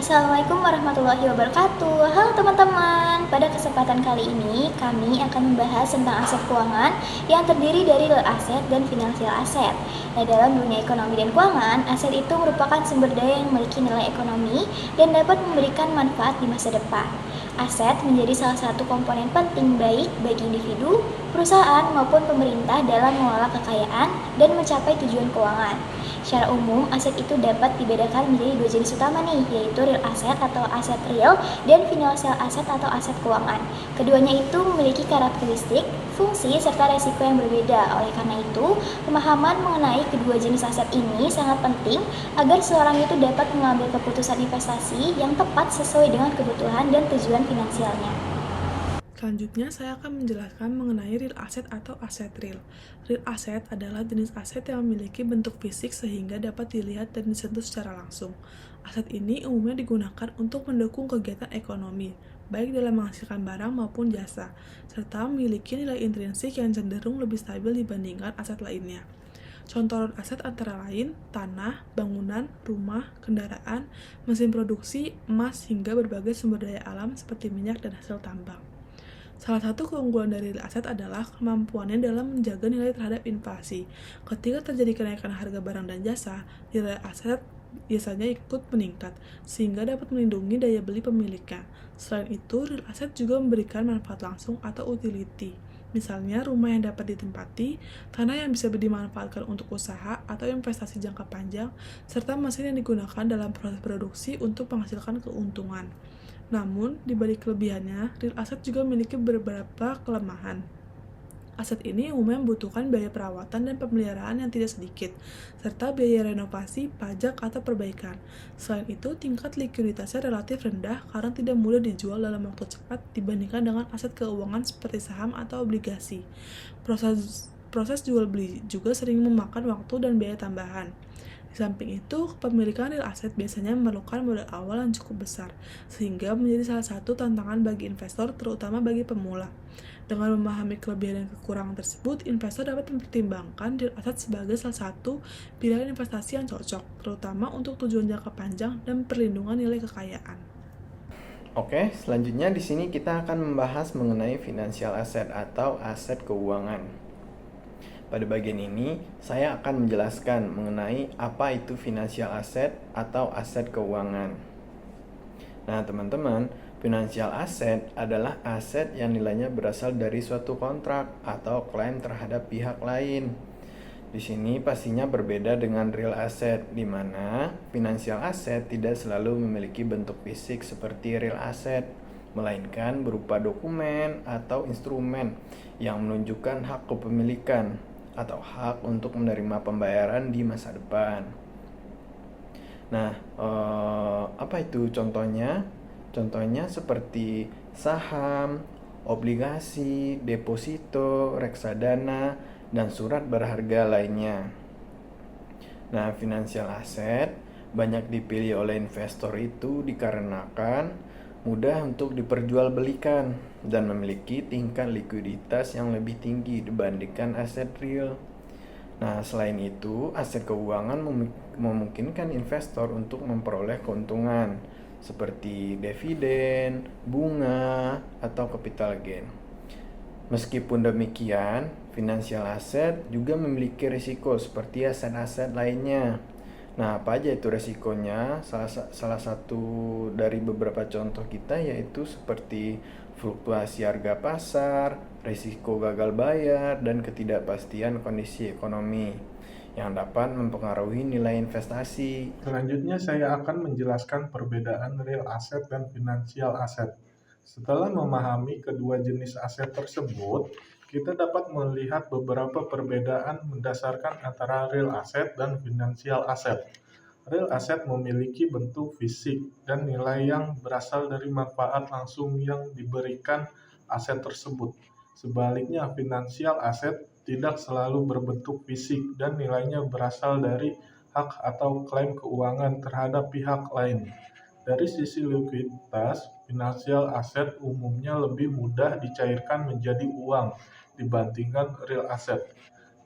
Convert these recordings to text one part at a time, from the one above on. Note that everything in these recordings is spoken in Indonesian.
Assalamualaikum warahmatullahi wabarakatuh. Halo teman-teman, pada kesempatan kali ini kami akan membahas tentang aset keuangan yang terdiri dari real asset dan finansial asset. Nah, dalam dunia ekonomi dan keuangan, aset itu merupakan sumber daya yang memiliki nilai ekonomi dan dapat memberikan manfaat di masa depan. Aset menjadi salah satu komponen penting baik bagi individu, perusahaan maupun pemerintah dalam mengelola kekayaan dan mencapai tujuan keuangan. Secara umum, aset itu dapat dibedakan menjadi dua jenis utama nih, yaitu real asset atau aset real dan financial asset atau aset keuangan. Keduanya itu memiliki karakteristik, fungsi, serta resiko yang berbeda. Oleh karena itu, pemahaman mengenai kedua jenis aset ini sangat penting agar seorang itu dapat mengambil keputusan investasi yang tepat sesuai dengan kebutuhan dan tujuan finansialnya. Selanjutnya, saya akan menjelaskan mengenai real asset atau aset real. Real asset adalah jenis aset yang memiliki bentuk fisik sehingga dapat dilihat dan disentuh secara langsung. Aset ini umumnya digunakan untuk mendukung kegiatan ekonomi, baik dalam menghasilkan barang maupun jasa, serta memiliki nilai intrinsik yang cenderung lebih stabil dibandingkan aset lainnya. Contoh real aset antara lain tanah, bangunan, rumah, kendaraan, mesin produksi, emas, hingga berbagai sumber daya alam seperti minyak dan hasil tambang. Salah satu keunggulan dari real aset adalah kemampuannya dalam menjaga nilai terhadap inflasi. Ketika terjadi kenaikan harga barang dan jasa, nilai aset biasanya ikut meningkat, sehingga dapat melindungi daya beli pemiliknya. Selain itu, real aset juga memberikan manfaat langsung atau utility. Misalnya, rumah yang dapat ditempati, tanah yang bisa dimanfaatkan untuk usaha atau investasi jangka panjang, serta mesin yang digunakan dalam proses produksi untuk menghasilkan keuntungan. Namun, di balik kelebihannya, real asset juga memiliki beberapa kelemahan. Aset ini umumnya membutuhkan biaya perawatan dan pemeliharaan yang tidak sedikit, serta biaya renovasi, pajak, atau perbaikan. Selain itu, tingkat likuiditasnya relatif rendah karena tidak mudah dijual dalam waktu cepat dibandingkan dengan aset keuangan seperti saham atau obligasi. Proses jual beli juga sering memakan waktu dan biaya tambahan. Di samping itu, kepemilikan real asset biasanya memerlukan modal awal yang cukup besar, sehingga menjadi salah satu tantangan bagi investor, terutama bagi pemula. Dengan memahami kelebihan dan kekurangan tersebut, investor dapat mempertimbangkan real asset sebagai salah satu pilihan investasi yang cocok, terutama untuk tujuan jangka panjang dan perlindungan nilai kekayaan. Oke, selanjutnya di sini kita akan membahas mengenai financial asset atau aset keuangan. Pada bagian ini, saya akan menjelaskan mengenai apa itu financial asset atau aset keuangan. Nah, teman-teman, financial asset adalah aset yang nilainya berasal dari suatu kontrak atau klaim terhadap pihak lain. Di sini pastinya berbeda dengan real asset, di mana financial asset tidak selalu memiliki bentuk fisik seperti real asset, melainkan berupa dokumen atau instrumen yang menunjukkan hak kepemilikan atau hak untuk menerima pembayaran di masa depan. Nah, apa itu contohnya? Contohnya seperti saham, obligasi, deposito, reksadana, dan surat berharga lainnya. Nah, financial asset banyak dipilih oleh investor itu dikarenakan mudah untuk diperjualbelikan dan memiliki tingkat likuiditas yang lebih tinggi dibandingkan aset real. Nah, selain itu, aset keuangan memungkinkan investor untuk memperoleh keuntungan seperti dividen, bunga, atau capital gain. Meskipun demikian, financial asset juga memiliki risiko seperti aset-aset lainnya. Nah, apa aja itu resikonya? Salah satu dari beberapa contoh kita yaitu seperti fluktuasi harga pasar, risiko gagal bayar, dan ketidakpastian kondisi ekonomi yang dapat mempengaruhi nilai investasi. Selanjutnya saya akan menjelaskan perbedaan real asset dan financial asset. Setelah memahami kedua jenis aset tersebut, kita dapat melihat beberapa perbedaan mendasarkan antara real asset dan financial asset. Real asset memiliki bentuk fisik dan nilai yang berasal dari manfaat langsung yang diberikan aset tersebut. Sebaliknya, financial asset tidak selalu berbentuk fisik dan nilainya berasal dari hak atau klaim keuangan terhadap pihak lain. Dari sisi likuiditas, financial asset umumnya lebih mudah dicairkan menjadi uang dibandingkan real asset.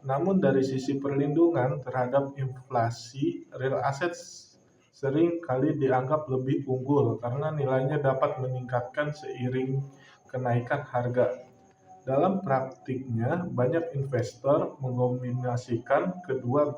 Namun dari sisi perlindungan terhadap inflasi, real asset sering kali dianggap lebih unggul karena nilainya dapat meningkatkan seiring kenaikan harga. Dalam praktiknya, banyak investor mengombinasikan kedua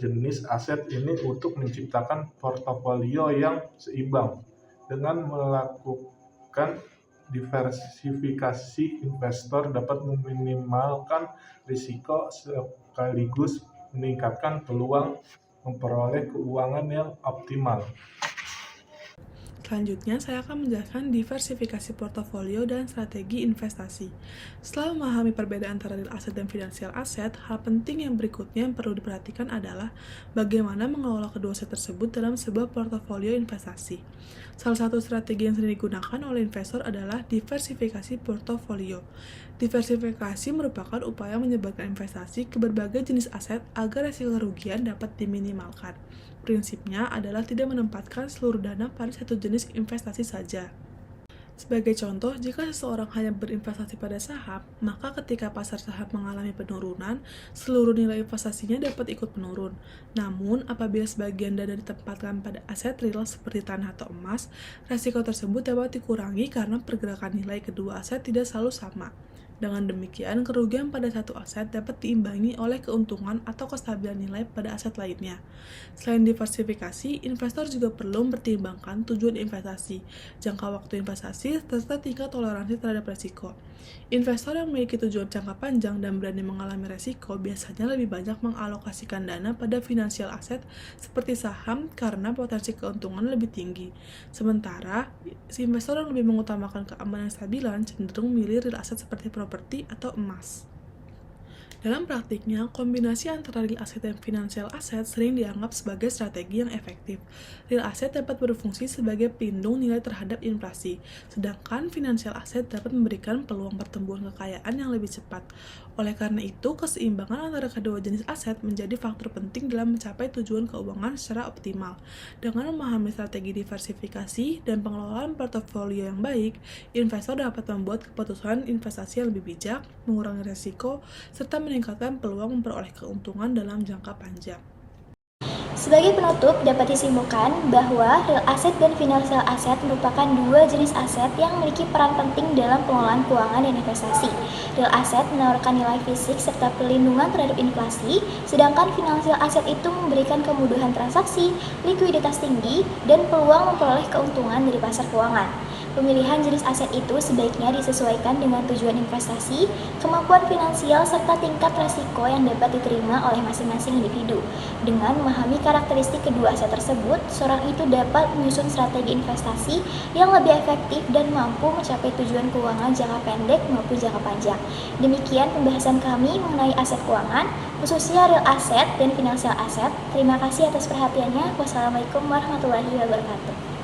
jenis aset ini untuk menciptakan portofolio yang seimbang. Dengan melakukan diversifikasi, investor dapat meminimalkan risiko sekaligus meningkatkan peluang memperoleh keuangan yang optimal. Selanjutnya, saya akan menjelaskan diversifikasi portofolio dan strategi investasi. Setelah memahami perbedaan antara real asset dan financial asset, hal penting yang berikutnya yang perlu diperhatikan adalah bagaimana mengelola kedua aset tersebut dalam sebuah portofolio investasi. Salah satu strategi yang sering digunakan oleh investor adalah diversifikasi portofolio. Diversifikasi merupakan upaya menyebarkan investasi ke berbagai jenis aset agar risiko kerugian dapat diminimalkan. Prinsipnya adalah tidak menempatkan seluruh dana pada satu jenis investasi saja. Sebagai contoh, jika seseorang hanya berinvestasi pada saham, maka ketika pasar saham mengalami penurunan, seluruh nilai investasinya dapat ikut menurun. Namun, apabila sebagian dana ditempatkan pada aset real seperti tanah atau emas, risiko tersebut dapat dikurangi karena pergerakan nilai kedua aset tidak selalu sama. Dengan demikian, kerugian pada satu aset dapat diimbangi oleh keuntungan atau kestabilan nilai pada aset lainnya. Selain diversifikasi, investor juga perlu mempertimbangkan tujuan investasi, jangka waktu investasi, serta tingkat toleransi terhadap risiko. Investor yang memiliki tujuan jangka panjang dan berani mengalami risiko biasanya lebih banyak mengalokasikan dana pada financial asset seperti saham karena potensi keuntungan lebih tinggi. Sementara, si investor yang lebih mengutamakan keamanan dan stabilan cenderung memilih real asset seperti properti atau emas. Dalam praktiknya, kombinasi antara real asset dan financial asset sering dianggap sebagai strategi yang efektif. Real asset dapat berfungsi sebagai pelindung nilai terhadap inflasi, sedangkan financial asset dapat memberikan peluang pertumbuhan kekayaan yang lebih cepat. Oleh karena itu, keseimbangan antara kedua jenis aset menjadi faktor penting dalam mencapai tujuan keuangan secara optimal. Dengan memahami strategi diversifikasi dan pengelolaan portofolio yang baik, investor dapat membuat keputusan investasi yang lebih bijak, mengurangi risiko, serta meningkatkan peluang memperoleh keuntungan dalam jangka panjang. Sebagai penutup, dapat disimpulkan bahwa real asset dan financial asset merupakan dua jenis aset yang memiliki peran penting dalam pengelolaan keuangan dan investasi. Real asset menawarkan nilai fisik serta perlindungan terhadap inflasi, sedangkan financial asset itu memberikan kemudahan transaksi, likuiditas tinggi, dan peluang memperoleh keuntungan dari pasar keuangan. Pemilihan jenis aset itu sebaiknya disesuaikan dengan tujuan investasi, kemampuan finansial, serta tingkat resiko yang dapat diterima oleh masing-masing individu. Dengan memahami karakteristik kedua aset tersebut, seorang itu dapat menyusun strategi investasi yang lebih efektif dan mampu mencapai tujuan keuangan jangka pendek maupun jangka panjang. Demikian pembahasan kami mengenai aset keuangan, khususnya real asset dan financial asset. Terima kasih atas perhatiannya. Wassalamualaikum warahmatullahi wabarakatuh.